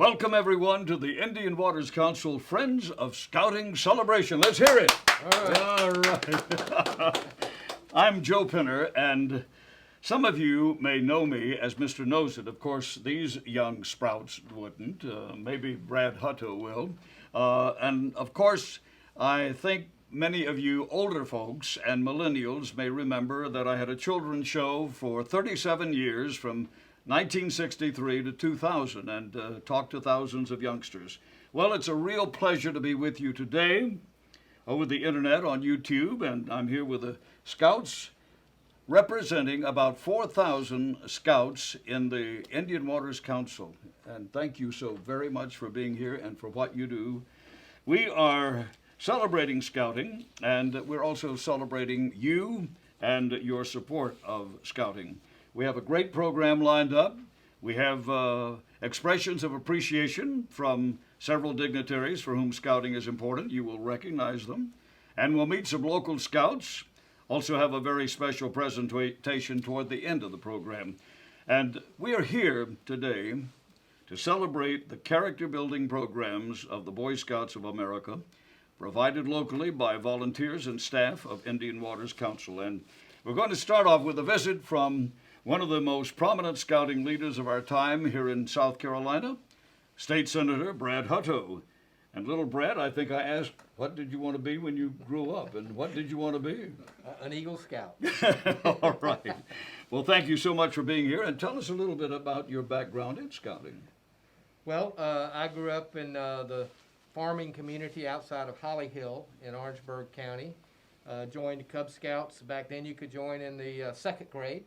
Welcome, everyone, to the Indian Waters Council Friends of Scouting Celebration. Let's hear it. All right. I'm Joe Pinner, and some of you may know me as Mr. Knows It. Of course, these young sprouts wouldn't. Maybe Brad Hutto will. And, of course, I think many of you older folks and millennials may remember that I had a children's show for 37 years from 1963 to 2000 and talked to thousands of youngsters. Well, it's a real pleasure to be with you today over the internet on YouTube, and I'm here with the Scouts representing about 4,000 Scouts in the Indian Waters Council. And thank you so very much for being here and for what you do. We are celebrating Scouting, and we're also celebrating you and your support of Scouting. We have a great program lined up. We have expressions of appreciation from several dignitaries for whom Scouting is important. You will recognize them. And we'll meet some local Scouts. Also have a very special presentation toward the end of the program. And we are here today to celebrate the character building programs of the Boy Scouts of America, provided locally by volunteers and staff of Indian Waters Council. And we're going to start off with a visit from one of the most prominent scouting leaders of our time here in South Carolina, State Senator Brad Hutto. And little Brad, I think I asked, what did you want to be when you grew up? And what did you want to be? An Eagle Scout. All right. Well, thank you so much for being here. And tell us a little bit about your background in scouting. Well, I grew up in the farming community outside of Holly Hill in Orangeburg County. Joined Cub Scouts. Back then you could join in the second grade.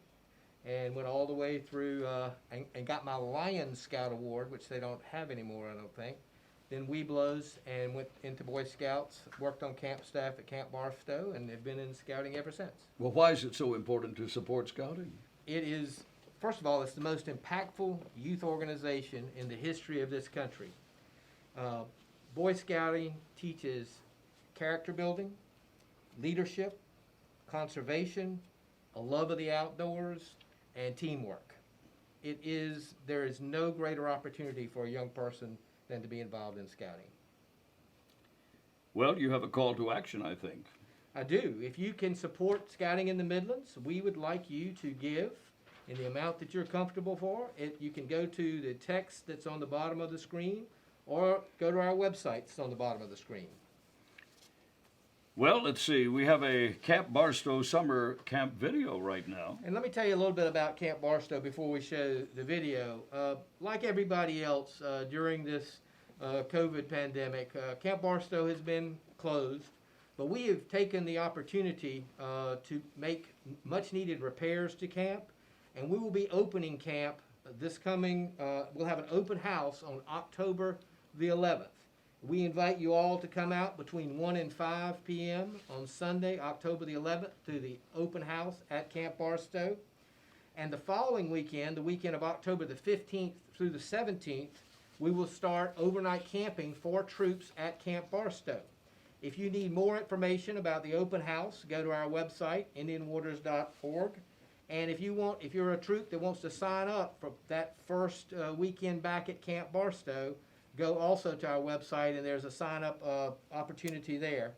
And went all the way through and got my Lion Scout Award, which they don't have anymore, I don't think. Then Webelos and went into Boy Scouts, worked on camp staff at Camp Barstow, and have been in scouting ever since. Well, why is it so important to support scouting? It is, first of all, it's the most impactful youth organization in the history of this country. Boy Scouting teaches character building, leadership, conservation, a love of the outdoors, and teamwork. There is no greater opportunity for a young person than to be involved in scouting. Well, you have a call to action, I think. I do. If you can support scouting in the Midlands, we would like you to give in the amount that you're comfortable for. You can go to the text that's on the bottom of the screen or go to our website that's on the bottom of the screen. Well, let's see. We have a Camp Barstow summer camp video right now. And let me tell you a little bit about Camp Barstow before we show the video. Like everybody else during this COVID pandemic, Camp Barstow has been closed, but we have taken the opportunity to make much needed repairs to camp, and we will be opening camp this coming, we'll have an open house on October the 11th. We invite you all to come out between 1 and 5 p.m. on Sunday, October the 11th, to the open house at Camp Barstow. And the following weekend, the weekend of October the 15th through the 17th, we will start overnight camping for troops at Camp Barstow. If you need more information about the open house, go to our website, indianwaters.org. And if you're a troop that wants to sign up for that first weekend back at Camp Barstow, go also to our website, and there's a sign-up opportunity there.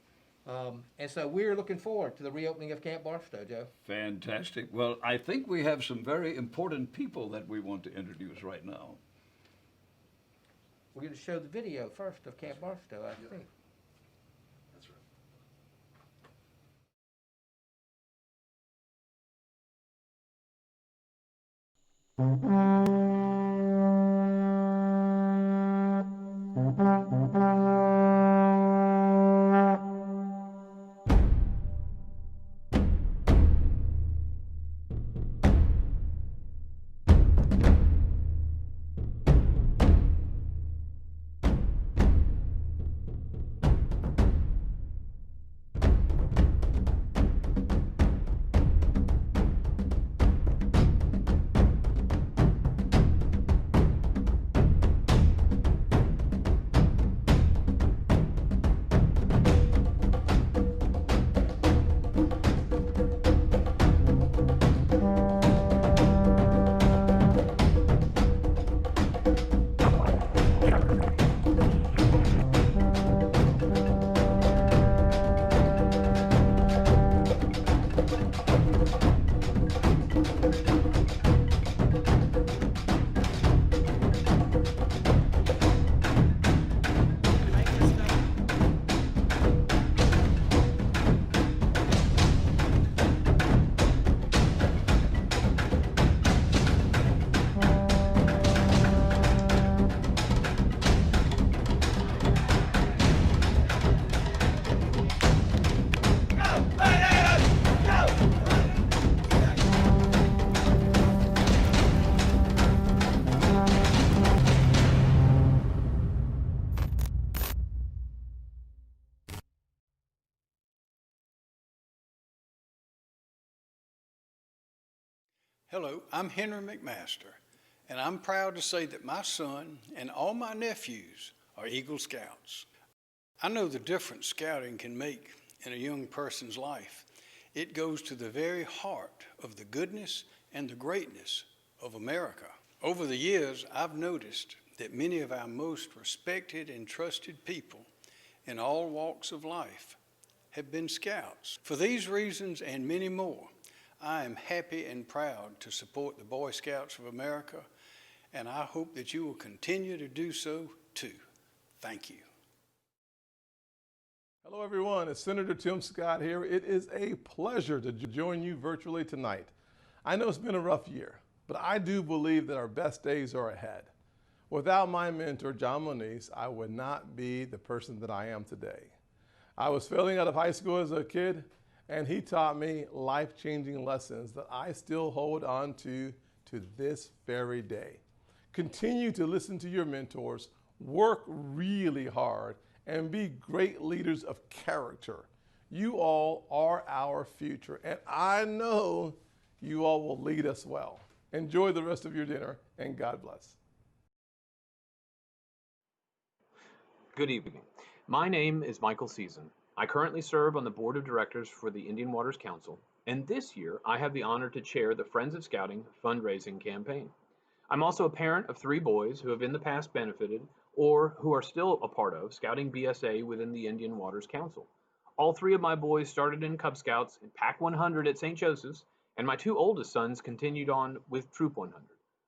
And so we're looking forward to the reopening of Camp Barstow, Joe. Fantastic. Well, I think we have some very important people that we want to introduce right now. We're going to show the video first of Camp Barstow, I think. That's right. Hello, I'm Henry McMaster, and I'm proud to say that my son and all my nephews are Eagle Scouts. I know the difference scouting can make in a young person's life. It goes to the very heart of the goodness and the greatness of America. Over the years, I've noticed that many of our most respected and trusted people in all walks of life have been Scouts. For these reasons and many more, I am happy and proud to support the Boy Scouts of America, and I hope that you will continue to do so too. Thank you. Hello everyone, it's Senator Tim Scott here. It is a pleasure to join you virtually tonight. I know it's been a rough year, but I do believe that our best days are ahead. Without my mentor, John Moniz, I would not be the person that I am today. I was failing out of high school as a kid, and he taught me life-changing lessons that I still hold on to this very day. Continue to listen to your mentors, work really hard, and be great leaders of character. You all are our future, and I know you all will lead us well. Enjoy the rest of your dinner, and God bless. Good evening. My name is Michael Season. I currently serve on the board of directors for the Indian Waters Council, and this year I have the honor to chair the Friends of Scouting fundraising campaign. I'm also a parent of 3 boys who have in the past benefited or who are still a part of Scouting BSA within the Indian Waters Council. All 3 of my boys started in Cub Scouts and Pack 100 at St. Joseph's, and my 2 oldest sons continued on with Troop 100.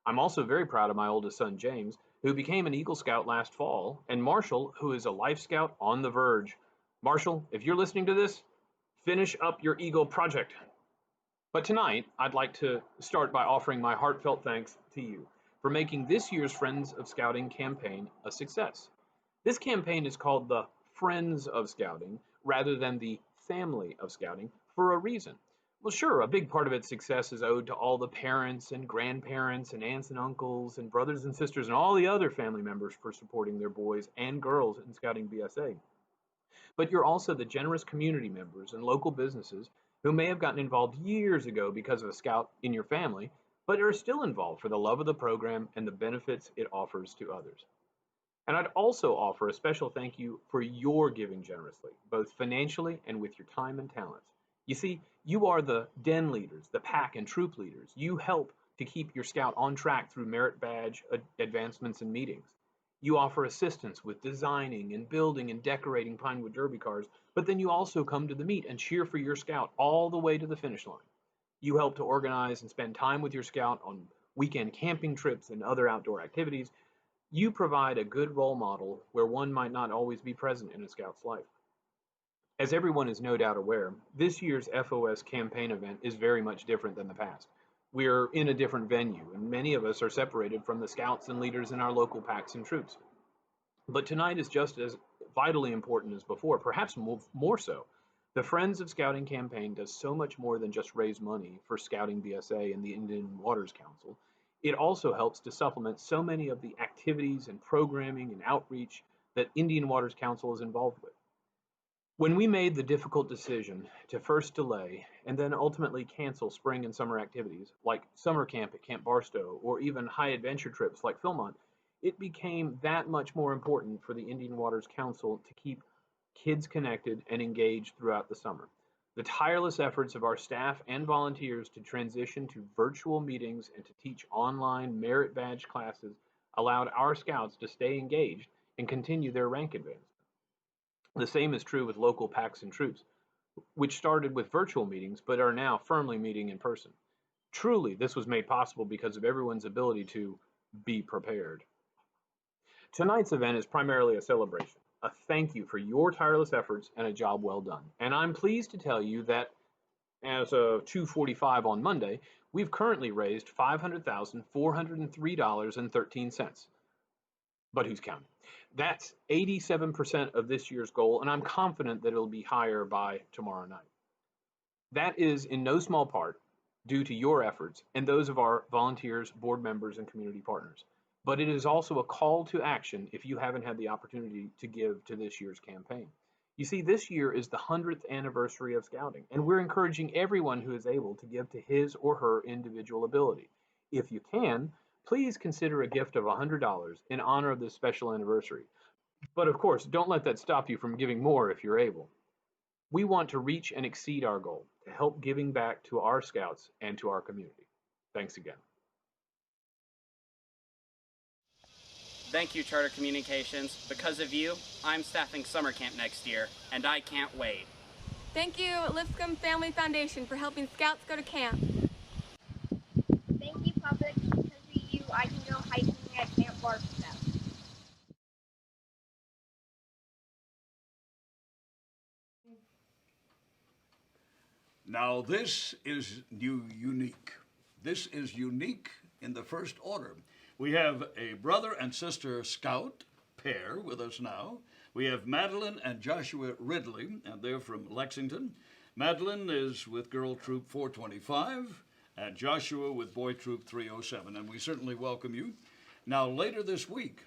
I'm also very proud of my oldest son, James, who became an Eagle Scout last fall, and Marshall, who is a Life Scout on the verge. Marshall, if you're listening to this, finish up your Eagle project. But tonight, I'd like to start by offering my heartfelt thanks to you for making this year's Friends of Scouting campaign a success. This campaign is called the Friends of Scouting rather than the Family of Scouting for a reason. Well, sure, a big part of its success is owed to all the parents and grandparents and aunts and uncles and brothers and sisters and all the other family members for supporting their boys and girls in Scouting BSA. But you're also the generous community members and local businesses who may have gotten involved years ago because of a Scout in your family, but are still involved for the love of the program and the benefits it offers to others. And I'd also offer a special thank you for your giving generously, both financially and with your time and talents. You see, you are the den leaders, the pack and troop leaders. You help to keep your Scout on track through merit badge advancements and meetings. You offer assistance with designing and building and decorating Pinewood Derby cars, but then you also come to the meet and cheer for your Scout all the way to the finish line. You help to organize and spend time with your Scout on weekend camping trips and other outdoor activities. You provide a good role model where one might not always be present in a Scout's life. As everyone is no doubt aware, this year's FOS campaign event is very much different than the past. We're in a different venue, and many of us are separated from the Scouts and leaders in our local packs and troops. But tonight is just as vitally important as before, perhaps more so. The Friends of Scouting campaign does so much more than just raise money for Scouting BSA and the Indian Waters Council. It also helps to supplement so many of the activities and programming and outreach that Indian Waters Council is involved with. When we made the difficult decision to first delay and then ultimately cancel spring and summer activities like summer camp at Camp Barstow or even high adventure trips like Philmont, it became that much more important for the Indian Waters Council to keep kids connected and engaged throughout the summer. The tireless efforts of our staff and volunteers to transition to virtual meetings and to teach online merit badge classes allowed our Scouts to stay engaged and continue their rank advancement. The same is true with local packs and troops, which started with virtual meetings but are now firmly meeting in person. Truly, this was made possible because of everyone's ability to be prepared. Tonight's event is primarily a celebration, a thank you for your tireless efforts and a job well done. And I'm pleased to tell you that as of 2:45 on Monday, we've currently raised $500,403.13. But who's counting? That's 87% of this year's goal, and I'm confident that it'll be higher by tomorrow night. That is in no small part due to your efforts and those of our volunteers, board members, and community partners. But it is also a call to action if you haven't had the opportunity to give to this year's campaign. You see, this year is the 100th anniversary of Scouting, and we're encouraging everyone who is able to give to his or her individual ability. If you can, please consider a gift of $100 in honor of this special anniversary. But of course, don't let that stop you from giving more if you're able. We want to reach and exceed our goal to help giving back to our Scouts and to our community. Thanks again. Thank you, Charter Communications. Because of you, I'm staffing summer camp next year, and I can't wait. Thank you, Lipscomb Family Foundation, for helping Scouts go to camp. Thank you, Public. Because of you, I can go hiking at Camp Barstow. Now this is unique. This is unique in the first order. We have a brother and sister Scout pair with us now. We have Madeline and Joshua Ridley, and they're from Lexington. Madeline is with Girl Troop 425, and Joshua with Boy Troop 307, and we certainly welcome you. Now, later this week,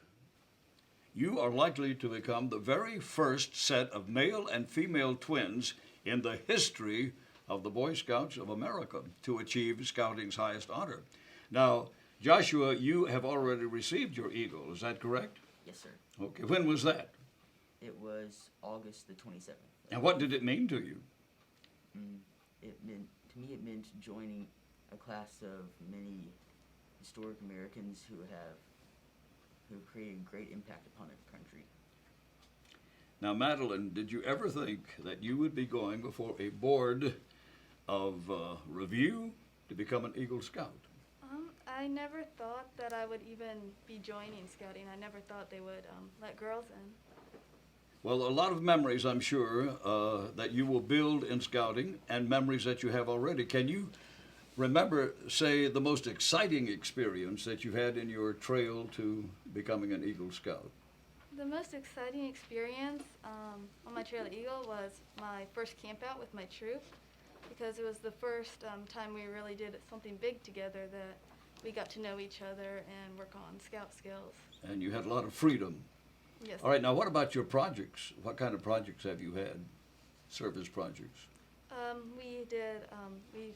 you are likely to become the very first set of male and female twins in the history of the Boy Scouts of America to achieve Scouting's highest honor. Now, Joshua, you have already received your Eagle, is that correct? Yes, sir. Okay, when was that? It was August the 27th. And what did it mean to you? It meant joining a class of many historic Americans who created a great impact upon our country. Now, Madeline, did you ever think that you would be going before a board of review to become an Eagle Scout? I never thought that I would even be joining Scouting. I never thought they would let girls in. Well, a lot of memories, I'm sure, that you will build in Scouting and memories that you have already. Can you remember, say, the most exciting experience that you had in your trail to becoming an Eagle Scout? The most exciting experience on my trail to Eagle was my first camp out with my troop, because it was the first time we really did something big together, that we got to know each other and work on scout skills. And you had a lot of freedom. Yes. All right, now what about your projects? What kind of projects have you had? Service projects? We've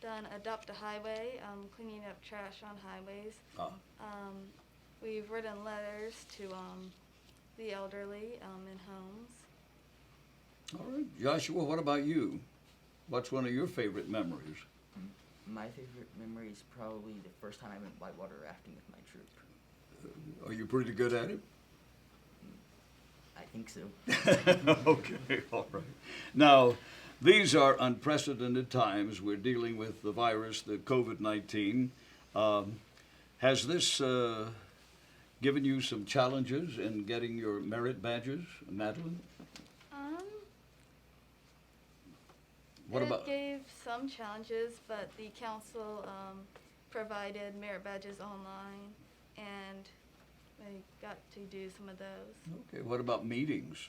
done Adopt a Highway, cleaning up trash on highways. We've written letters to the elderly in homes. All right, Joshua, what about you? What's one of your favorite memories? My favorite memory is probably the first time I went whitewater rafting with my troop. Are you pretty good at it? I think so. Okay, all right. Now, these are unprecedented times. We're dealing with the virus, the COVID-19. Has this given you some challenges in getting your merit badges, Madeline? It gave some challenges, but the council provided merit badges online, and I got to do some of those. Okay, what about meetings?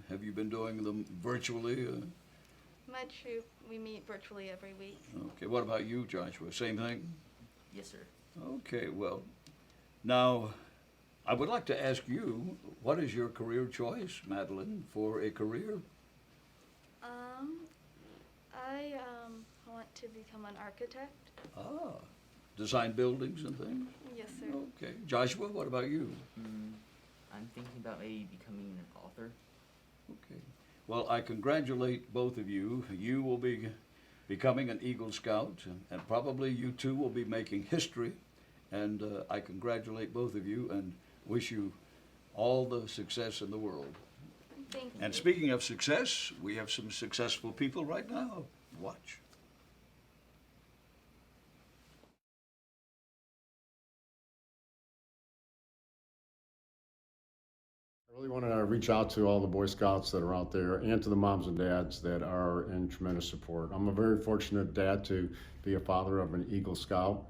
Have you been doing them virtually? My troop, we meet virtually every week. Okay, what about you, Joshua? Same thing? Yes, sir. Okay, well, now, I would like to ask you, what is your career choice, Madeline, for a career? I want to become an architect. Ah, design buildings and things? Yes, sir. Okay. Joshua, what about you? I'm thinking about maybe becoming an author. Okay. Well, I congratulate both of you. You will be becoming an Eagle Scout, and probably you two will be making history. And I congratulate both of you and wish you all the success in the world. Thank you. And speaking of success, we have some successful people right now. Watch. I really want to reach out to all the Boy Scouts that are out there and to the moms and dads that are in tremendous support. I'm a very fortunate dad to be a father of an Eagle Scout.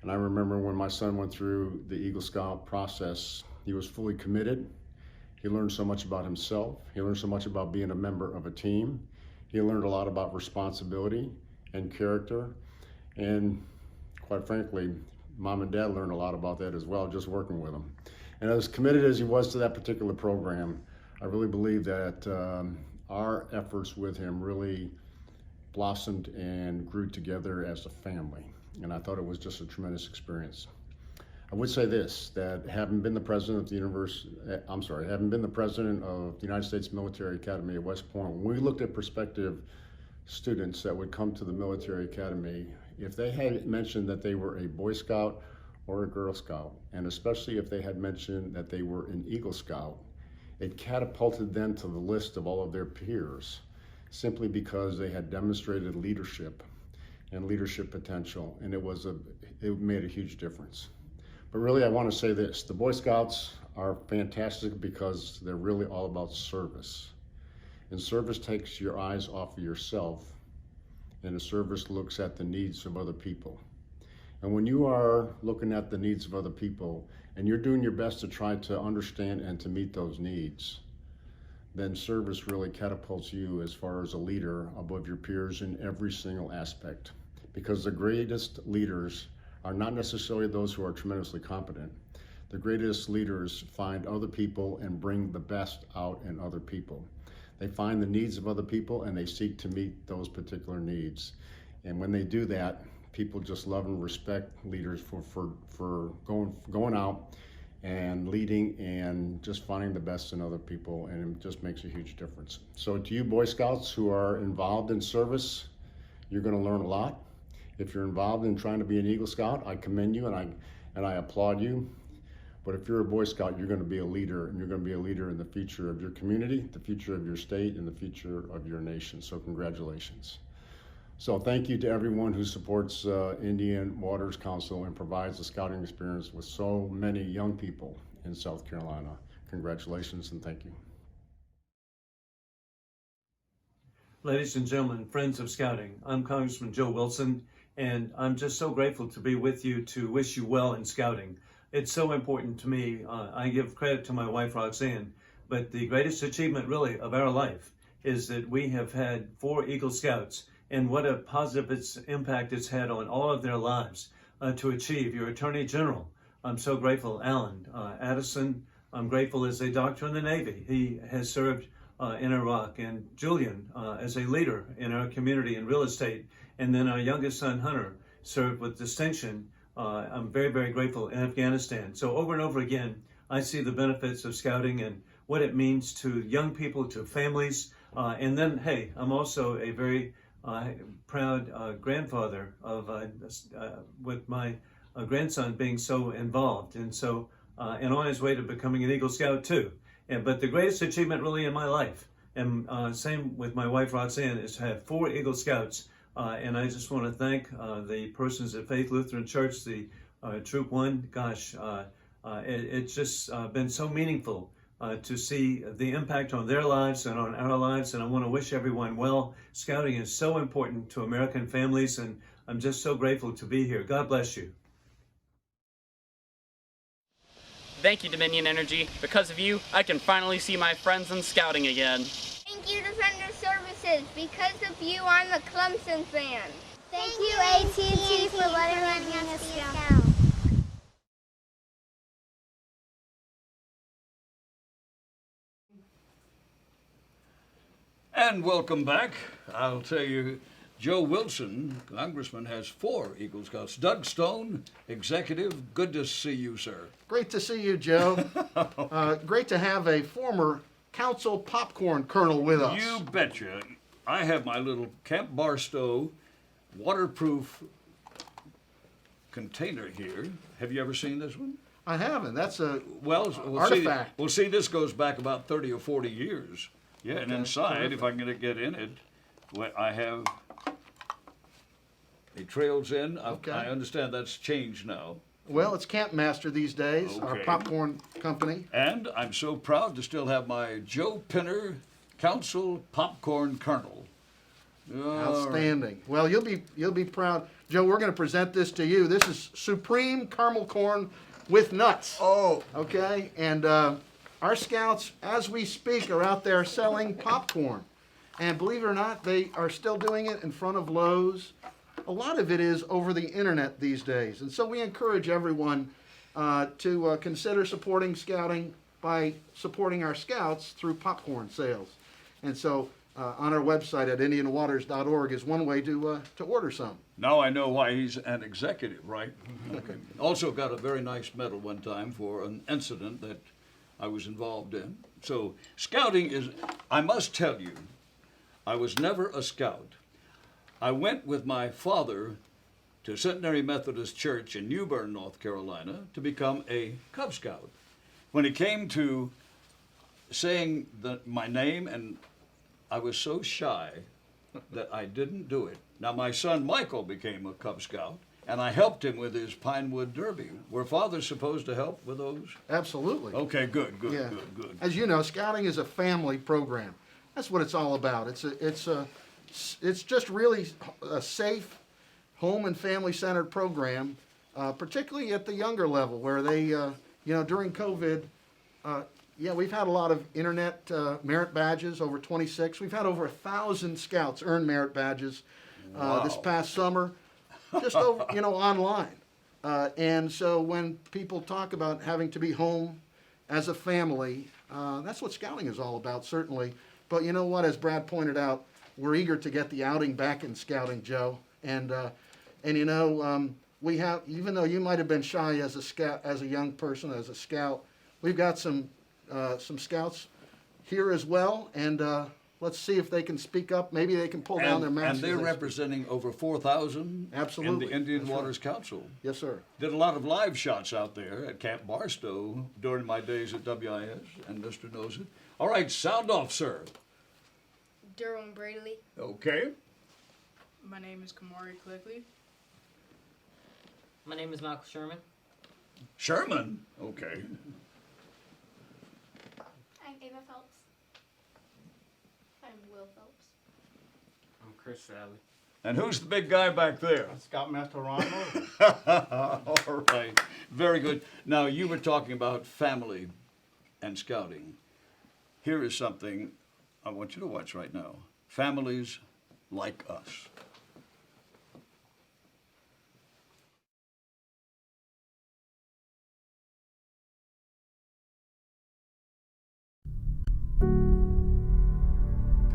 And I remember when my son went through the Eagle Scout process, he was fully committed. He learned so much about himself. He learned so much about being a member of a team. He learned a lot about responsibility and character. And quite frankly, mom and dad learned a lot about that as well, just working with him. And as committed as he was to that particular program, I really believe that our efforts with him really blossomed and grew together as a family. And I thought it was just a tremendous experience. I would say this, that having been the president of the United States Military Academy at West Point, when we looked at prospective students that would come to the military academy, if they had mentioned that they were a Boy Scout or a Girl Scout, and especially if they had mentioned that they were an Eagle Scout, it catapulted them to the list of all of their peers, simply because they had demonstrated leadership and leadership potential, and it made a huge difference. But really, I want to say this, the Boy Scouts are fantastic because they're really all about service. And service takes your eyes off of yourself, and the service looks at the needs of other people. And when you are looking at the needs of other people, and you're doing your best to try to understand and to meet those needs, then service really catapults you as far as a leader above your peers in every single aspect. Because the greatest leaders are not necessarily those who are tremendously competent. The greatest leaders find other people and bring the best out in other people. They find the needs of other people and they seek to meet those particular needs. And when they do that, people just love and respect leaders for going out and leading and just finding the best in other people, and it just makes a huge difference. So to you Boy Scouts who are involved in service, you're going to learn a lot. If you're involved in trying to be an Eagle Scout, I commend you and I applaud you. But if you're a Boy Scout, you're going to be a leader, and you're going to be a leader in the future of your community, the future of your state, and the future of your nation. So congratulations. So thank you to everyone who supports Indian Waters Council and provides the scouting experience with so many young people in South Carolina. Congratulations and thank you. Ladies and gentlemen, friends of scouting, I'm Congressman Joe Wilson, and I'm just so grateful to be with you to wish you well in scouting. It's so important to me. I give credit to my wife, Roxanne, but the greatest achievement really of our life is that we have had 4 Eagle Scouts, and what a positive impact it's had on all of their lives to achieve. Your Attorney General, I'm so grateful. Alan Addison, I'm grateful as a doctor in the Navy. He has served in Iraq, and Julian as a leader in our community in real estate, and then our youngest son, Hunter, served with distinction. I'm very, very grateful in Afghanistan. So over and over again, I see the benefits of scouting and what it means to young people, to families. And then, hey, I'm also a very proud grandfather of with my grandson being so involved. And so, and on his way to becoming an Eagle Scout too. But the greatest achievement really in my life, and same with my wife Roxanne, is to have 4 Eagle Scouts. And I just want to thank the persons at Faith Lutheran Church, the Troop 1. Gosh, it's just been so meaningful to see the impact on their lives and on our lives. And I want to wish everyone well. Scouting is so important to American families, and I'm just so grateful to be here. God bless you. Thank you, Dominion Energy. Because of you, I can finally see my friends in scouting again. Thank you, Defender Services. Because of you, I'm a Clemson fan. Thank you, AT&T, for letting us be a scout. And welcome back. I'll tell you, Joe Wilson, Congressman, has 4 Eagle Scouts. Doug Stone, Executive, good to see you, sir. Great to see you, Joe. Great to have a former council popcorn colonel with us. You betcha. I have my little Camp Barstow waterproof container here. Have you ever seen this one? I haven't. That's a artifact. See, this goes back about 30 or 40 years. Yeah, and inside, if I can get in it, I have, it trails in. I understand that's changed now. Well, it's Camp Master these days, our popcorn company. And I'm so proud to still have my Joe Pinner Council Popcorn Kernel. Outstanding. Well, you'll be proud. Joe, we're going to present this to you. This is Supreme Caramel Corn with nuts. Oh. Okay, and our scouts, as we speak, are out there selling popcorn. And believe it or not, they are still doing it in front of Lowe's. A lot of it is over the internet these days. And so we encourage everyone to consider supporting scouting by supporting our scouts through popcorn sales. And so on our website at indianwaters.org is one way to order some. Now I know why he's an executive, right? Okay. Also got a very nice medal one time for an incident that I was involved in. So scouting is, I must tell you, I was never a scout. I went with my father to Centenary Methodist Church in New Bern, North Carolina, to become a Cub Scout. When it came to saying my name, and I was so shy that I didn't do it. Now my son Michael became a Cub Scout, and I helped him with his Pinewood Derby. Were fathers supposed to help with those? Absolutely. Okay, good. As you know, scouting is a family program. That's what it's all about. It's just really a safe, home and family-centered program, particularly at the younger level, where they, during COVID, we've had a lot of internet merit badges, over 26. We've had over 1,000 scouts earn merit badges this past summer, just over, online. And so when people talk about having to be home as a family, that's what scouting is all about, certainly. But you know what, as Brad pointed out, we're eager to get the outing back in scouting, Joe. And we have, even though you might have been shy as a scout, as a young person, as a scout, we've got some scouts here as well, and let's see if they can speak up. Maybe they can pull down their masks. And they're representing over 4,000 Absolutely. in the Indian That's Waters right. Council. Yes, sir. Did a lot of live shots out there at Camp Barstow during my days at WIS, and Mr. knows it. All right, sound off, sir. Derwin Bradley. Okay. My name is Kamari Clickley. My name is Michael Sherman. Sherman? Okay. I'm Ava Phelps. I'm Will Phelps. I'm Chris Sally. And who's the big guy back there? Scoutmaster Ron Morgan. All right. Very good. Now, you were talking about family and scouting. Here is something I want you to watch right now. Families like us.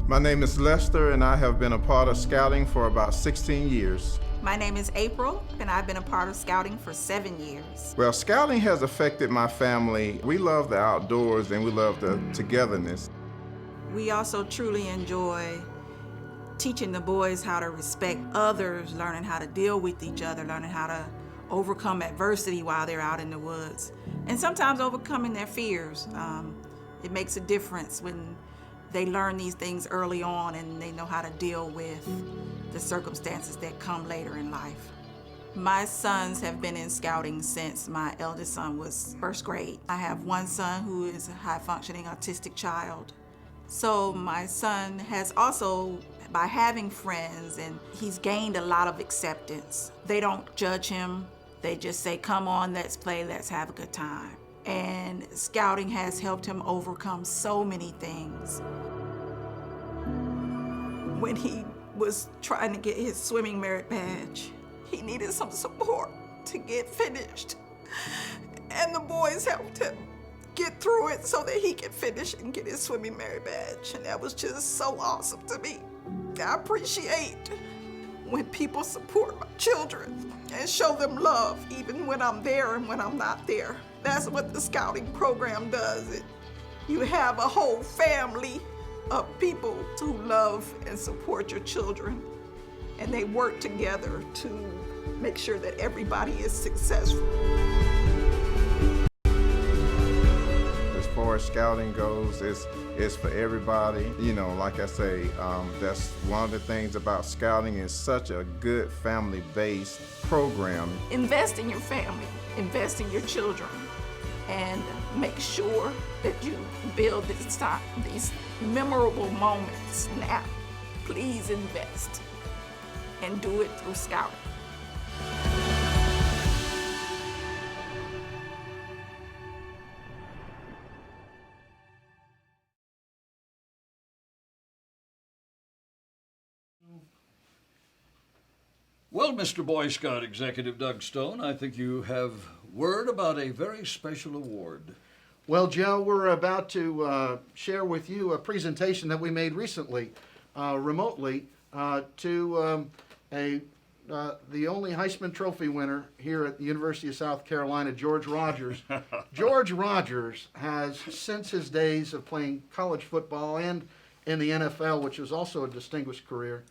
My name is Lester, and I have been a part of scouting for about 16 years. My name is April, and I've been a part of scouting for 7 years. Well, scouting has affected my family. We love the outdoors, and we love the togetherness. We also truly enjoy teaching the boys how to respect others, learning how to deal with each other, learning how to overcome adversity while they're out in the woods, and sometimes overcoming their fears. It makes a difference when they learn these things early on and they know how to deal with the circumstances that come later in life. My sons have been in scouting since my eldest son was first grade. I have one son who is a high-functioning autistic child. So my son has also, by having friends, and he's gained a lot of acceptance. They don't judge him. They just say, come on, let's play, let's have a good time. And scouting has helped him overcome so many things. When he was trying to get his swimming merit badge, he needed some support to get finished. And the boys helped him get through it so that he could finish and get his swimming merit badge. And that was just so awesome to me. I appreciate when people support my children and show them love, even when I'm there and when I'm not there. That's what the scouting program does. You have a whole family of people who love and support your children, and they work together to make sure that everybody is successful. As far as scouting goes, it's for everybody. Like I say, that's one of the things about scouting. Is such a good family-based program. Invest in your family, invest in your children, and make sure that you build these memorable moments now. Please invest and do it through scouting. Well, Mr. Boy Scout Executive Doug Stone, I think you have word about a very special award. Well, Joe, we're about to share with you a presentation that we made recently, remotely, to the only Heisman Trophy winner here at the University of South Carolina, George Rogers. George Rogers has, since his days of playing college football and in the NFL, which was also a distinguished career,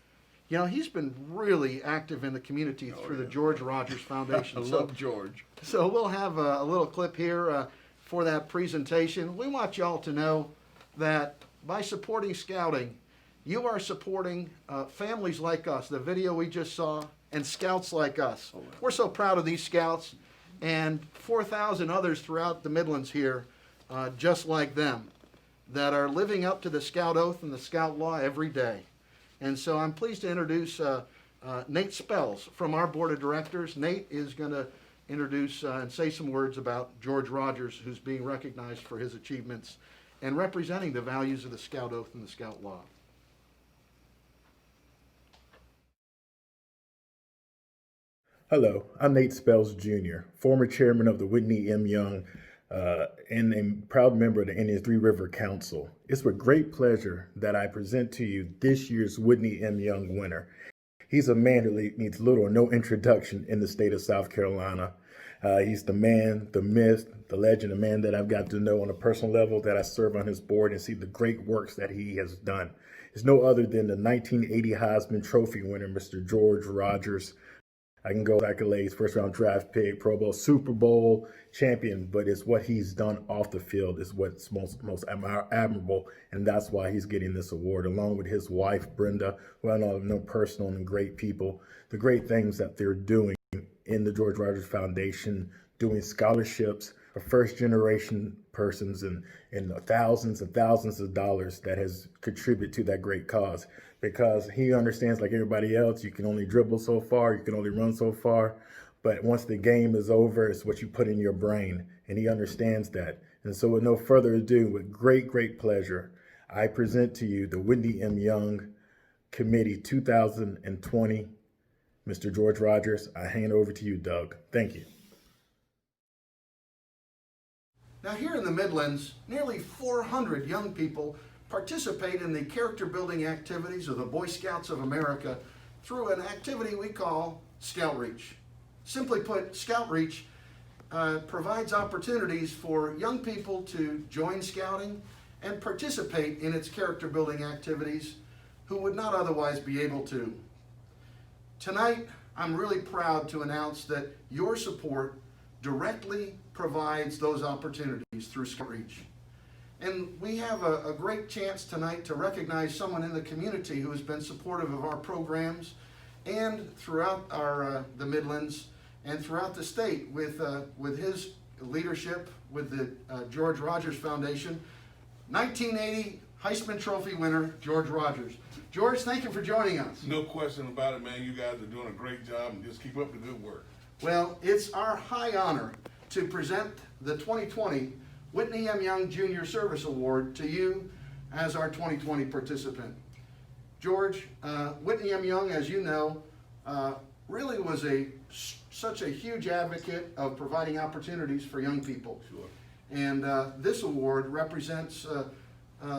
you know, he's been really active in the community through the George Rogers Foundation. I love George. So we'll have a little clip here for that presentation. We want y'all to know that by supporting Scouting, you are supporting families like us, the video we just saw, and Scouts like us. We're so proud of these Scouts and 4,000 others throughout the Midlands here, just like them, that are living up to the Scout Oath and the Scout Law every day. And so I'm pleased to introduce Nate Spells from our Board of Directors. Nate is going to introduce and say some words about George Rogers, who's being recognized for his achievements and representing the values of the Scout Oath and the Scout Law. Hello, I'm Nate Spells Jr., former chairman of the Whitney M. Young and a proud member of the Indian Three River Council. It's with great pleasure that I present to you this year's Whitney M. Young winner. He's a man that needs little or no introduction in the state of South Carolina. He's the man, the myth, the legend, a man that I've got to know on a personal level, that I serve on his board and see the great works that he has done. It's no other than the 1980 Heisman Trophy winner, Mr. George Rogers. I can go accolades, first round draft pick, Pro Bowl, Super Bowl champion, but it's what he's done off the field is what's most admirable, and that's why he's getting this award, along with his wife, Brenda, who I know personal and great people, the great things that they're doing in the George Rogers Foundation, doing scholarships for first generation persons and thousands and thousands of dollars that has contributed to that great cause. Because he understands, like everybody else, you can only dribble so far, you can only run so far, but once the game is over, it's what you put in your brain, and he understands that. And so with no further ado, with great pleasure, I present to you the Whitney M. Young Committee 2020, Mr. George Rogers. I hand over to you, Doug. Thank you. Now here in the Midlands, nearly 400 young people participate in the character building activities of the Boy Scouts of America through an activity we call Scout Reach. Simply put, Scout Reach provides opportunities for young people to join Scouting and participate in its character building activities who would not otherwise be able to. Tonight, I'm really proud to announce that your support directly provides those opportunities through Scout Reach. And we have a great chance tonight to recognize someone in the community who has been supportive of our programs and throughout the Midlands and throughout the state with his leadership with the George Rogers Foundation. 1980 Heisman Trophy winner, George Rogers. George, thank you for joining us. No question about it, man. You guys are doing a great job, and just keep up the good work. Well, it's our high honor to present the 2020 Whitney M. Young Junior Service Award to you as our 2020 participant. George, Whitney M. Young, as you know, really was such a huge advocate of providing opportunities for young people. Sure. And this award represents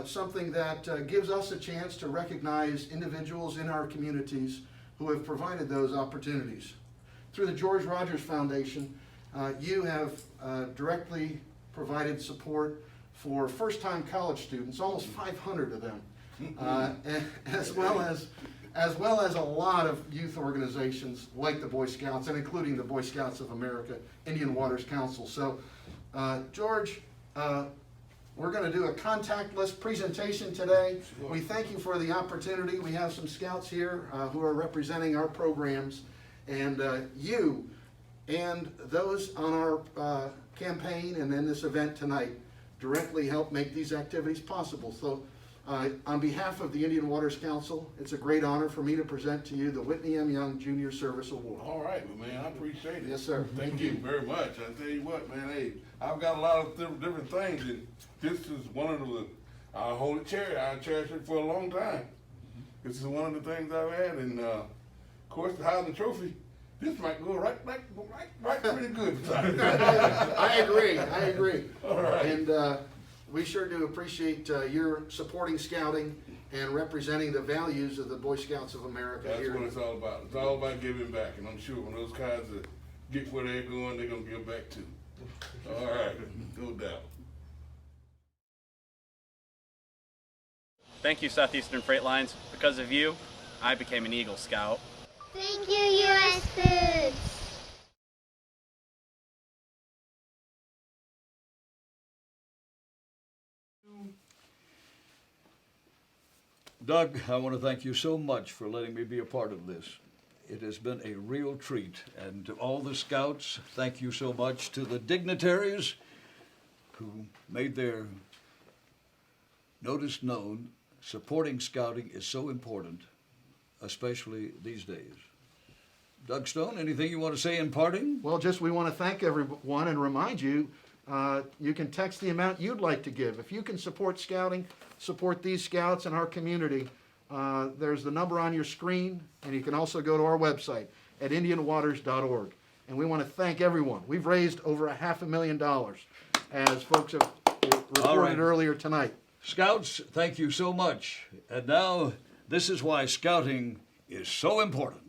something that gives us a chance to recognize individuals in our communities who have provided those opportunities. Through the George Rogers Foundation, you have directly provided support for first-time college students, almost 500 of them, as well as a lot of youth organizations like the Boy Scouts, and including the Boy Scouts of America, Indian Waters Council. So, George, we're going to do a contactless presentation today. Sure. We thank you for the opportunity. We have some Scouts here who are representing our programs, and you and those on our campaign and in this event tonight directly help make these activities possible. So on behalf of the Indian Waters Council, it's a great honor for me to present to you the Whitney M. Young Junior Service Award. All right, well, man, I appreciate it. Yes, sir. Thank you very much. I tell you what, man, hey, I've got a lot of different things, and this is one of the, I hold it cherry. I cherish it for a long time. This is one of the things I've had, and of course, the Heisman Trophy this might go right pretty good. I agree. All right. And we sure do appreciate your supporting scouting and representing the values of the Boy Scouts of America That's here. what it's all about. It's all about giving back, and I'm sure when those guys get where they're going, they're gonna give back too. All right, no doubt. Thank you, Southeastern Freight Lines. Because of you, I became an Eagle Scout. Thank you, U.S. Foods. Doug, I want to thank you so much for letting me be a part of this. It has been a real treat. And to all the scouts, thank you so much. To the dignitaries who made their notice known, supporting scouting is so important, especially these days. Doug Stone, anything you want to say in parting? Well, just we want to thank everyone and remind you, you can text the amount you'd like to give. If you can support scouting, support these scouts in our community, there's the number on your screen, and you can also go to our website at indianwaters.org. And we want to thank everyone. We've raised over $500,000, as folks have reported earlier tonight. Scouts, thank you so much. And now, this is why scouting is so important.